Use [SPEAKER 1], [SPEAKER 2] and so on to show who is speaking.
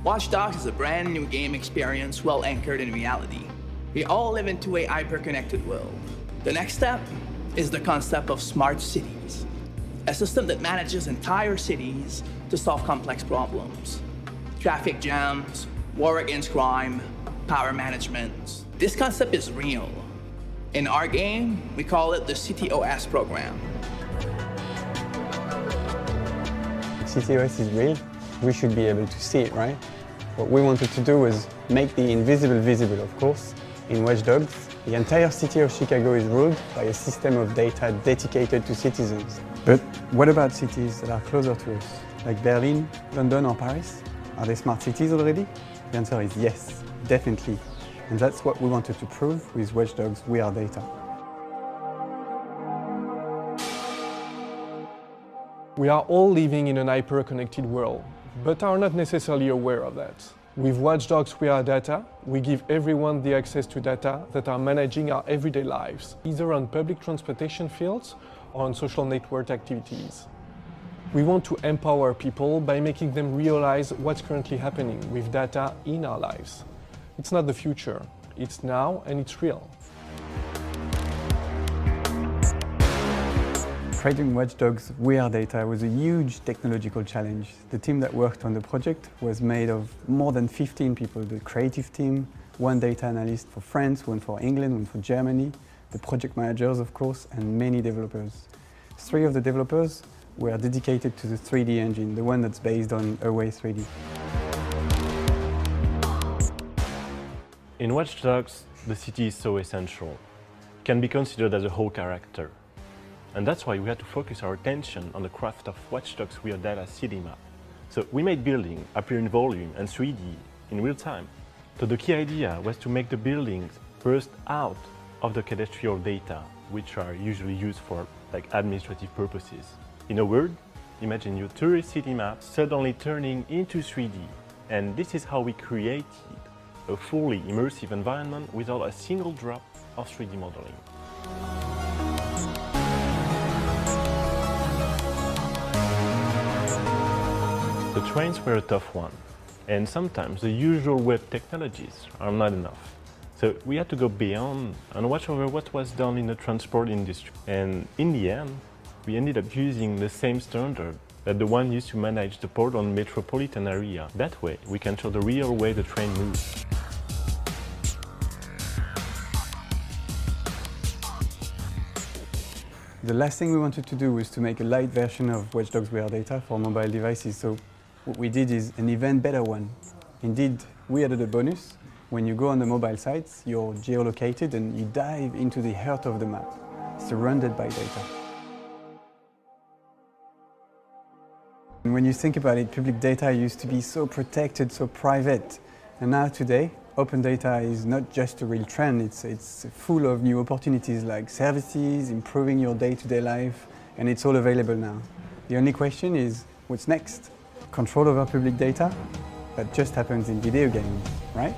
[SPEAKER 1] Watch Dogs is a brand new game experience well anchored in reality. We all live into a hyper-connected world. The next step is the concept of smart cities, a system that manages entire cities to solve complex problems. Traffic jams, war against crime, power management. This concept is real. In our game, we call it the CityOS program.
[SPEAKER 2] CityOS is real. We should be able to see it, right? What we wanted to do was make the invisible visible, of course. In Watch Dogs, the entire city of Chicago is ruled by a system of data dedicated to citizens. But what about cities that are closer to us, like Berlin, London or Paris? Are they smart cities already? The answer is yes, definitely. And that's what we wanted to prove with Watch Dogs WeareData.
[SPEAKER 3] We are all living in an hyper-connected world, but are not necessarily aware of that. With Watch Dogs WeareData, we give everyone the access to data that are managing our everyday lives, either on public transportation fields or on social network activities. We want to empower people by making them realize what's currently happening with data in our lives. It's not the future, it's now and it's real.
[SPEAKER 2] Creating Watch Dogs WeareData was a huge technological challenge. The team that worked on the project was made of more than 15 people. The creative team, one data analyst for France, one for England, one for Germany, the project managers, of course, and many developers. 3 of the developers were dedicated to the 3D engine, the one that's based on Away 3D.
[SPEAKER 4] In Watch Dogs, the city is so essential. It can be considered as a whole character. And that's why we had to focus our attention on the craft of Watch Dogs WeareData city map. So we made buildings appear in volume and 3D in real time. So the key idea was to make the buildings burst out of the cadastral data, which are usually used for administrative purposes. In a word, imagine your tourist city map suddenly turning into 3D. And this is how we created a fully immersive environment without a single drop of 3D modeling. The trains were a tough one, and sometimes the usual web technologies are not enough. So we had to go beyond and watch over what was done in the transport industry. And in the end, we ended up using the same standard that the one used to manage the Portland metropolitan area. That way, we can show the real way the train moves.
[SPEAKER 2] The last thing we wanted to do was to make a light version of Watch Dogs WeareData for mobile devices. So what we did is an even better one. Indeed, we added a bonus. When you go on the mobile sites, you're geolocated and you dive into the heart of the map, surrounded by data. And when you think about it, public data used to be so protected, so private. And now today, open data is not just a real trend, it's full of new opportunities like services, improving your day-to-day life, and it's all available now. The only question is, what's next? Control over public data? That just happens in video games, right?